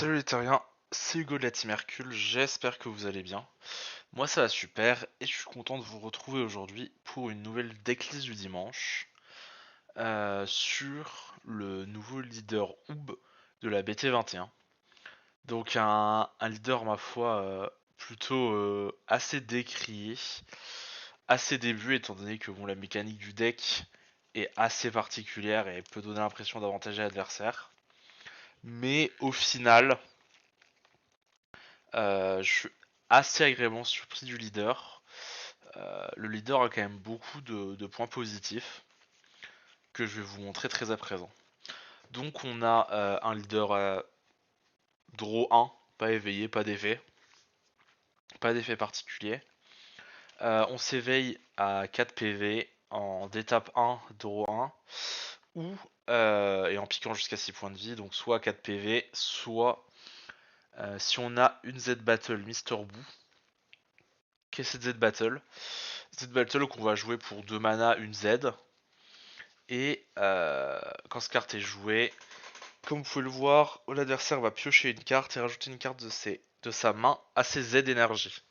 Salut les terriens, c'est Hugo de la Team Hercule, j'espère que vous allez bien. Moi ça va super et je suis content de vous retrouver aujourd'hui pour une nouvelle decklist du dimanche sur le nouveau leader Oub de la BT21. Donc un leader ma foi plutôt assez décrié, assez début étant donné que bon, la mécanique du deck est assez particulière et peut donner l'impression d'avantager l'adversaire. Mais au final, je suis assez agréablement surpris du leader. Le leader a quand même beaucoup de points positifs que je vais vous montrer très à présent. Donc on a un leader draw 1, pas éveillé, pas d'effet particulier. On s'éveille à 4 PV en d'étape 1, draw 1, ou et en piquant jusqu'à 6 points de vie, donc soit 4 PV, soit si on a une Z Battle Mister Boo. Qu'est-ce que cette Z Battle? Z Battle qu'on va jouer pour 2 mana, une Z. Et quand cette carte est jouée, comme vous pouvez le voir, l'adversaire va piocher une carte et rajouter une carte de sa main à ses Z énergie.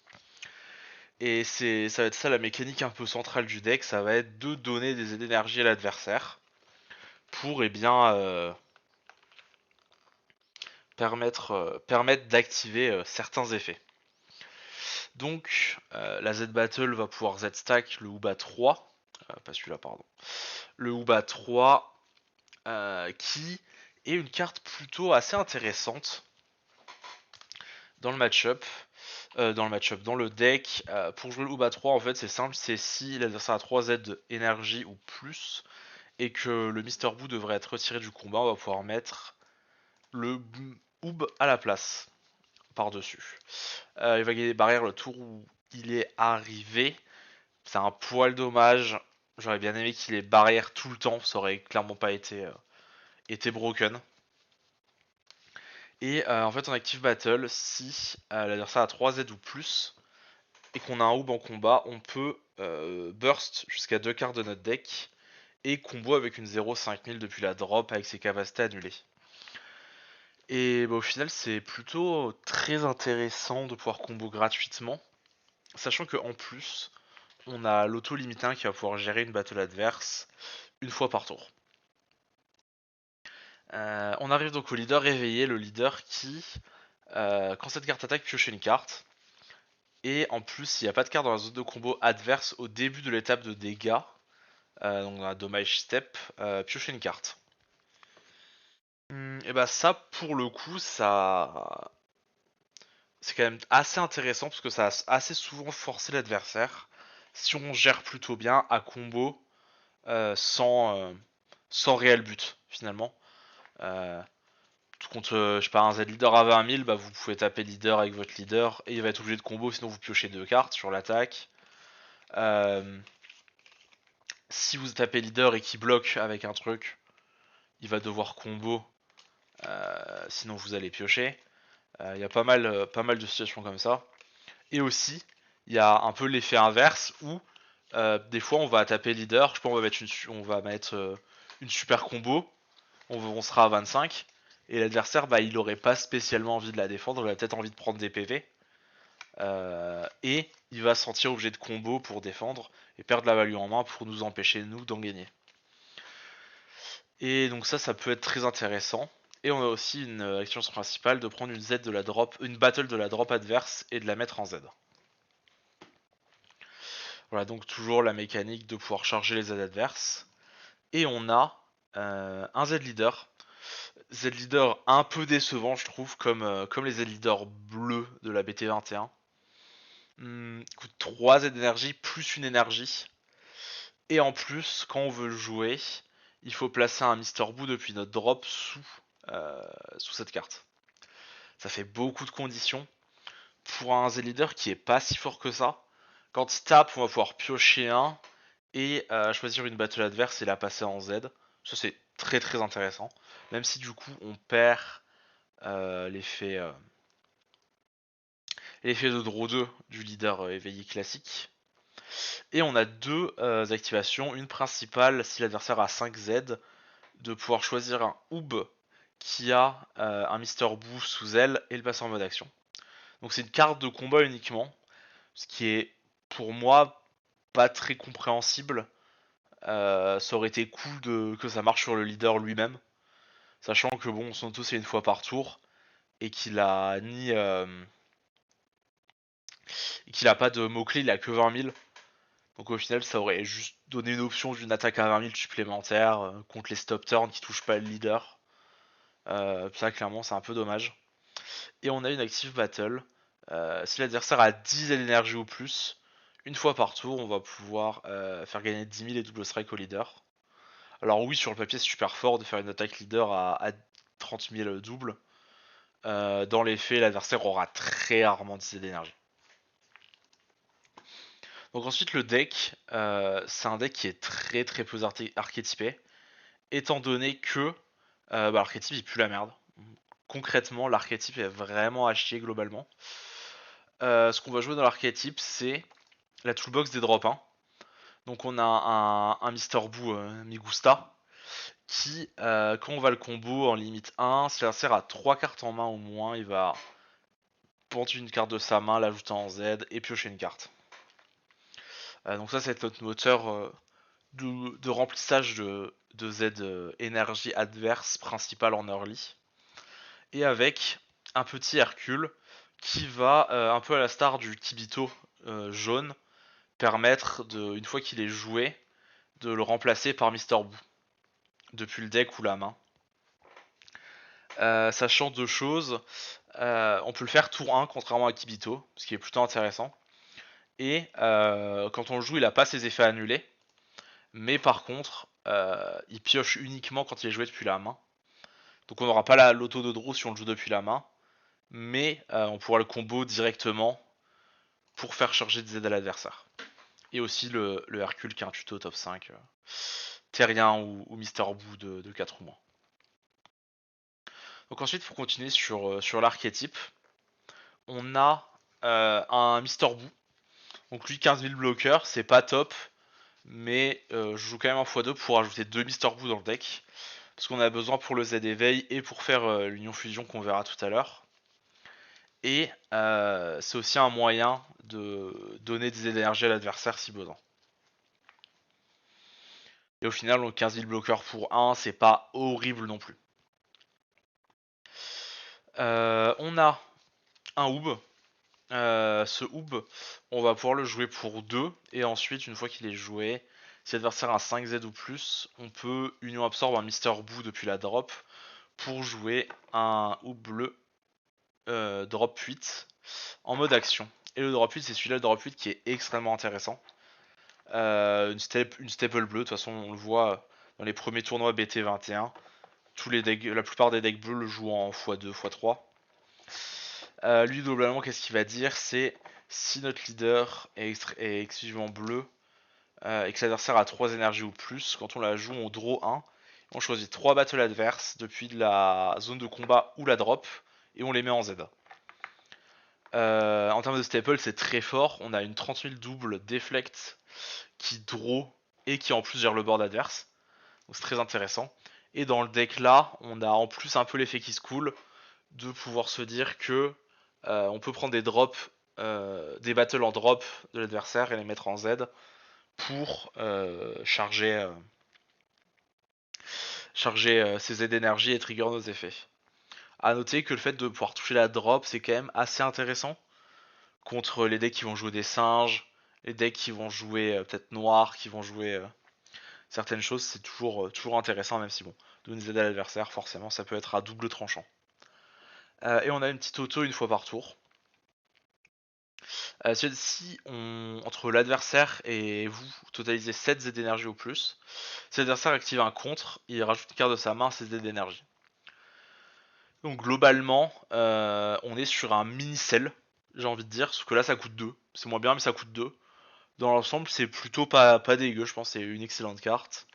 Et ça va être ça la mécanique un peu centrale du deck, ça va être de donner des Z énergie à l'adversaire pour permettre d'activer certains effets. Donc la Z Battle va pouvoir Z stack le Uba 3, pas celui-là pardon, le Uba 3 qui est une carte plutôt assez intéressante dans le match-up. Dans le deck, pour jouer le Uba 3, en fait, c'est simple, c'est si l'adversaire a 3 Z de énergie ou plus, et que le Mister Boo devrait être retiré du combat, on va pouvoir mettre le Oob à la place, par-dessus. Il va gagner des barrières le tour où il est arrivé. C'est un poil dommage. J'aurais bien aimé qu'il ait barrière tout le temps, ça aurait clairement pas été broken. Et en fait, on active Battle si l'adversaire a 3 Z ou plus et qu'on a un Oob en combat, on peut burst jusqu'à 2 cartes de notre deck et combo avec une 0-5000 depuis la drop avec ses capacités annulées. Et bah, au final, c'est plutôt très intéressant de pouvoir combo gratuitement, sachant qu'en plus, on a l'auto limité 1 qui va pouvoir gérer une battle adverse une fois par tour. On arrive donc au leader réveillé, le leader qui, quand cette carte attaque, pioche une carte. Et en plus, il n'y a pas de carte dans la zone de combo adverse au début de l'étape de dégâts, donc dans la dommage step, piocher une carte. Et bah ça, pour le coup, ça, c'est quand même assez intéressant parce que ça a assez souvent forcé l'adversaire, si on gère plutôt bien, à combo euh, sans, euh, sans réel but finalement. Euh, Contre, je sais pas, un Z leader à 20 000, bah vous pouvez taper leader avec votre leader et il va être obligé de combo, sinon vous piochez 2 cartes sur l'attaque. Euh, Si vous tapez leader et qu'il bloque avec un truc, il va devoir combo, sinon vous allez piocher. Il y a pas mal de situations comme ça. Et aussi, il y a un peu l'effet inverse où des fois on va taper leader, je pense on va mettre une super combo, on sera à 25, et l'adversaire bah, il aurait pas spécialement envie de la défendre, il a peut-être envie de prendre des PV, et il va se sentir obligé de combo pour défendre et perdre la value en main pour nous empêcher nous d'en gagner. Et donc ça peut être très intéressant. Et on a aussi une action principale de prendre une Z de la drop, une battle de la drop adverse et de la mettre en Z. Voilà, donc toujours la mécanique de pouvoir charger les Z adverses. Et on a un Z leader. Z leader un peu décevant, je trouve, comme les Z leaders bleus de la BT21. Coûte 3 Z d'énergie plus une énergie. Et en plus, quand on veut le jouer, il faut placer un Mister Boo depuis notre drop sous cette carte. Ça fait beaucoup de conditions pour un Z leader qui est pas si fort que ça. Quand il tape, on va pouvoir piocher un et choisir une battle adverse et la passer en Z. Ça c'est très très intéressant. Même si du coup on perd euh, l'effet euh, l'effet de draw 2 du leader éveillé classique. Et on a deux activations. Une principale si l'adversaire a 5 Z, de pouvoir choisir un Oob qui a un Mister Boo sous elle et le passer en mode action. Donc c'est une carte de combat uniquement, ce qui est pour moi pas très compréhensible. Ça aurait été cool que ça marche sur le leader lui-même, sachant que bon, son auto c'est une fois par tour et qu'il a pas de mots-clés, il a que 20 000. Donc au final, ça aurait juste donné une option d'une attaque à 20 000 supplémentaire contre les stop turns qui touchent pas le leader. Ça, clairement, c'est un peu dommage. Et on a une active battle. Si l'adversaire a 10 d'énergie ou plus, une fois par tour, on va pouvoir faire gagner 10 000 et double strike au leader. Alors oui, sur le papier, c'est super fort de faire une attaque leader à 30 000 double. Dans les faits, l'adversaire aura très rarement 10 d'énergie. Donc ensuite, le deck, c'est un deck qui est très très peu archétypé, étant donné que l'archétype il pue la merde. Concrètement, l'archétype est vraiment à chier globalement. Ce qu'on va jouer dans l'archétype, c'est la toolbox des drop 1. Donc on a un Mister Boo Migusta qui, quand on va le combo en limite 1, si l'adversaire a 3 cartes en main au moins, il va prendre une carte de sa main, l'ajouter en Z et piocher une carte. Donc ça, c'est notre moteur de remplissage de Z énergie adverse principale en early. Et avec un petit Hercule qui va, un peu à la star du Kibito jaune, permettre, une fois qu'il est joué, de le remplacer par Mister Boo, depuis le deck ou la main. Sachant deux choses, on peut le faire tour 1 contrairement à Kibito, ce qui est plutôt intéressant. Et quand on le joue, il n'a pas ses effets annulés. Mais par contre, il pioche uniquement quand il est joué depuis la main. Donc on n'aura pas l'auto de draw si on le joue depuis la main. Mais on pourra le combo directement pour faire charger des aides à l'adversaire. Et aussi le Hercule qui est un tuto top 5. Terrien ou Mister Boo de 4 ou moins. Donc ensuite, pour continuer sur l'archétype, on a un Mister Boo. Donc lui, 15 000 bloqueurs, c'est pas top. Mais je joue quand même en x2 pour ajouter 2 Mister Boo dans le deck. Parce qu'on a besoin pour le Z éveil et pour faire l'union fusion qu'on verra tout à l'heure. Et c'est aussi un moyen de donner des aides d'énergie à l'adversaire si besoin. Et au final, donc 15 000 bloqueurs pour 1, c'est pas horrible non plus. On a un Oob. Ce Oob, on va pouvoir le jouer pour 2. Et ensuite, une fois qu'il est joué, si l'adversaire a 5Z ou plus, on peut Union Absorbe un Mister Boo depuis la drop pour jouer un Oob bleu drop 8 en mode action. Et le drop 8, c'est celui-là, le drop 8 qui est extrêmement intéressant. Une staple bleue, de toute façon, on le voit dans les premiers tournois BT21. La plupart des decks bleus le jouent en x2, x3. Lui, globalement, qu'est-ce qu'il va dire? C'est si notre leader est exclusivement bleu et que l'adversaire a 3 énergies ou plus, quand on la joue, on draw 1. On choisit 3 battles adverses depuis la zone de combat ou la drop et on les met en Z. En termes de staple, c'est très fort. On a une 30 000 double deflect qui draw et qui en plus gère le board adverse. Donc c'est très intéressant. Et dans le deck là, on a en plus un peu l'effet qui se coule de pouvoir se dire que on peut prendre des drops, des battles en drop de l'adversaire et les mettre en Z pour charger ses Z d'énergie et trigger nos effets. A noter que le fait de pouvoir toucher la drop, c'est quand même assez intéressant contre les decks qui vont jouer des singes, les decks qui vont jouer peut-être noir, qui vont jouer certaines choses, c'est toujours intéressant, même si bon, donner des aides à l'adversaire, forcément, ça peut être à double tranchant. Et on a une petite auto une fois par tour. Si entre l'adversaire et vous totalisez 7 Z d'énergie ou plus, si l'adversaire active un contre, il rajoute une carte de sa main à ses Z d'énergie. Donc globalement, on est sur un mini sell, j'ai envie de dire, sauf que là ça coûte 2. C'est moins bien, mais ça coûte 2. Dans l'ensemble, c'est plutôt pas dégueu, je pense c'est une excellente carte.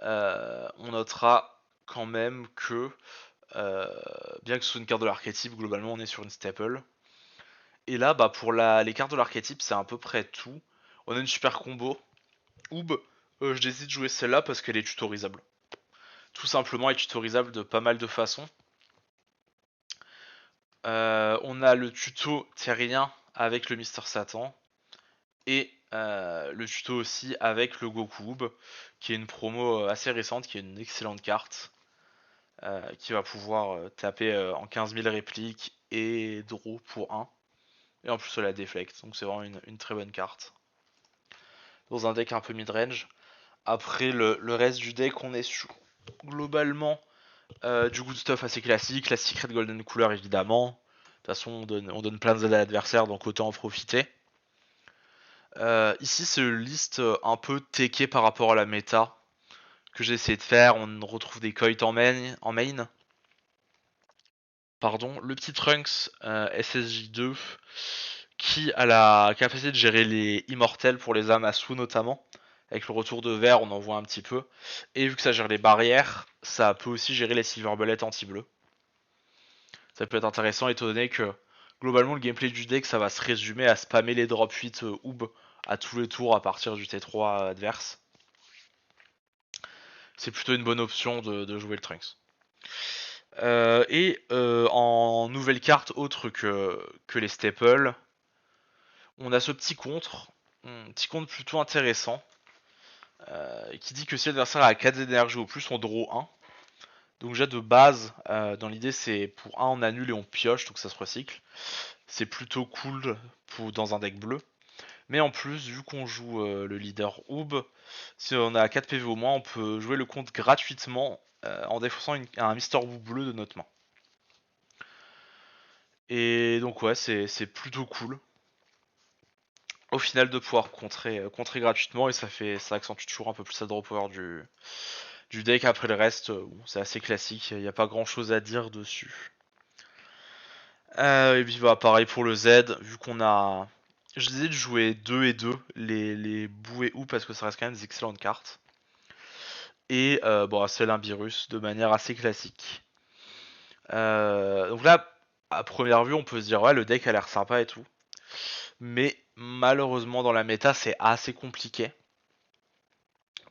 On notera quand même que, bien que ce soit une carte de l'archétype, globalement on est sur une staple. Et là, bah, pour les cartes de l'archétype, c'est à peu près tout. On a une super combo. Oob, je décide de jouer celle-là parce qu'elle est tutorisable. tout simplement est tutorisable de pas mal de façons. On a le tuto terrien avec le Mister Satan et le tuto aussi avec le Gokoob, qui est une promo assez récente, qui est une excellente carte, qui va pouvoir taper en 15 000 répliques et draw pour 1. Et en plus elle a deflect, donc c'est vraiment une très bonne carte. Dans un deck un peu mid-range. Après le reste du deck, on est sur globalement du good stuff assez classique, la Secret Golden Cooler évidemment. De toute façon on donne plein de aides à l'adversaire, donc autant en profiter. Ici c'est une liste un peu techée par rapport à la méta que j'ai essayé de faire. On retrouve des Coit en main. Pardon, le petit Trunks SSJ2 qui a la capacité de gérer les immortels pour les Amasu notamment. Avec le retour de vert, on en voit un petit peu. Et vu que ça gère les barrières, ça peut aussi gérer les Silver Bullet anti-bleu. Ça peut être intéressant étant donné que globalement le gameplay du deck ça va se résumer à spammer les drop 8 Oob à tous les tours à partir du T3 adverse. C'est plutôt une bonne option de jouer le Trunks. En nouvelle carte autre que les staples, on a ce petit contre plutôt intéressant, qui dit que si l'adversaire a 4 énergies au plus, on draw 1. Donc déjà de base, dans l'idée c'est pour 1 on annule et on pioche, donc ça se recycle. C'est plutôt cool dans un deck bleu. Mais en plus, vu qu'on joue le leader Oob, si on a 4 PV au moins, on peut jouer le compte gratuitement en défaussant un Mister Oob bleu de notre main. Et donc ouais, c'est plutôt cool. Au final de pouvoir contrer gratuitement et ça accentue toujours un peu plus la draw power du deck. Après le reste, bon, c'est assez classique, il n'y a pas grand chose à dire dessus. Et puis bah pareil pour le Z, vu qu'on a... Je disais de jouer 2 et 2, les Bou et Ou, parce que ça reste quand même des excellentes cartes. Et bon, c'est l'Imbirus de manière assez classique. Donc là, à première vue, on peut se dire ouais, le deck a l'air sympa et tout. Mais malheureusement, dans la méta, c'est assez compliqué.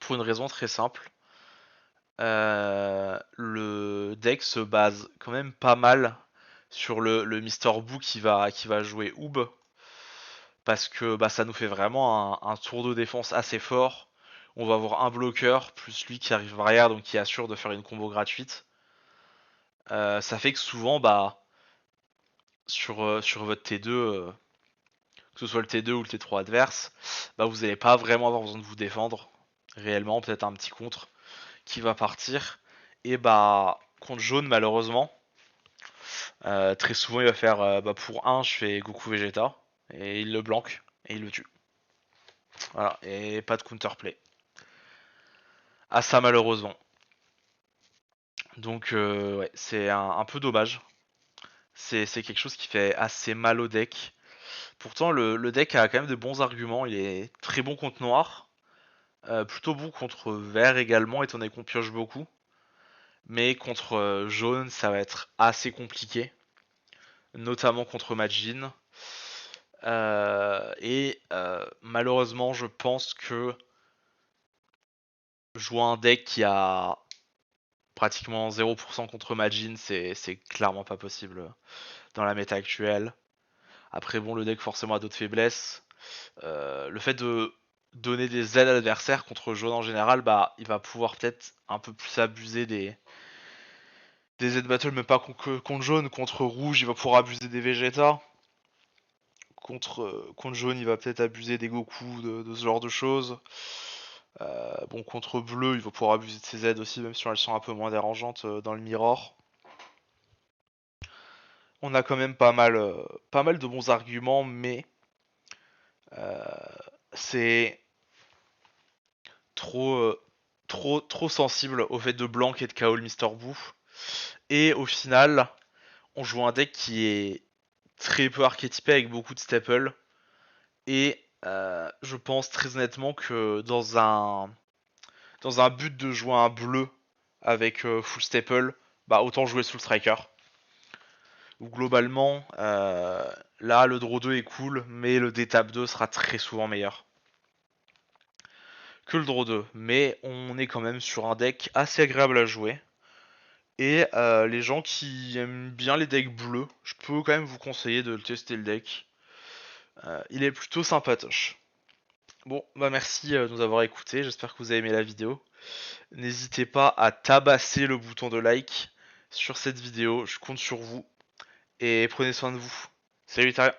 Pour une raison très simple. Le deck se base quand même pas mal sur le Mister Boo qui va jouer Oob. Parce que bah, ça nous fait vraiment un tour de défense assez fort. On va avoir un bloqueur, plus lui qui arrive barrière, donc qui assure de faire une combo gratuite. Ça fait que souvent, bah, sur votre T2, que ce soit le T2 ou le T3 adverse, bah, vous n'allez pas vraiment avoir besoin de vous défendre. Réellement, peut-être un petit contre qui va partir. Et bah, contre jaune, malheureusement, très souvent il va faire bah, pour 1, je fais Goku Vegeta, et il le blanque, et il le tue. Voilà, et pas de counterplay. Ah ça malheureusement. Donc ouais, c'est un peu dommage. C'est quelque chose qui fait assez mal au deck. Pourtant le deck a quand même de bons arguments, il est très bon contre noir, plutôt bon contre vert également étant donné qu'on pioche beaucoup. Mais contre jaune ça va être assez compliqué, notamment contre Majin. Malheureusement je pense que jouer un deck qui a pratiquement 0% contre Majin, c'est clairement pas possible dans la méta actuelle. Après bon, le deck forcément a d'autres faiblesses. Le fait de donner des aides à l'adversaire contre jaune en général, bah il va pouvoir peut-être un peu plus abuser des aides battle, mais pas contre jaune, contre rouge, il va pouvoir abuser des Vegeta. Contre jaune, il va peut-être abuser des Goku, de ce genre de choses. Bon, contre bleu, il va pouvoir abuser de ses aides aussi, même si elles sont un peu moins dérangeantes dans le mirror. On a quand même pas mal de bons arguments, mais euh, c'est trop, trop sensible au fait de blanc et de KO le Mister Boo. Et au final, on joue un deck qui est très peu archétypé avec beaucoup de staples. Et je pense très honnêtement que dans un but de jouer un bleu avec full staple, bah autant jouer Soul Striker. Où globalement, là le draw 2 est cool, mais le D-Tap 2 sera très souvent meilleur que le draw 2. Mais on est quand même sur un deck assez agréable à jouer. Et les gens qui aiment bien les decks bleus, je peux quand même vous conseiller de tester le deck. Il est plutôt sympatoche. Bon, bah merci de nous avoir écoutés, j'espère que vous avez aimé la vidéo. N'hésitez pas à tabasser le bouton de like sur cette vidéo, je compte sur vous. Et prenez soin de vous. Salut, Taria.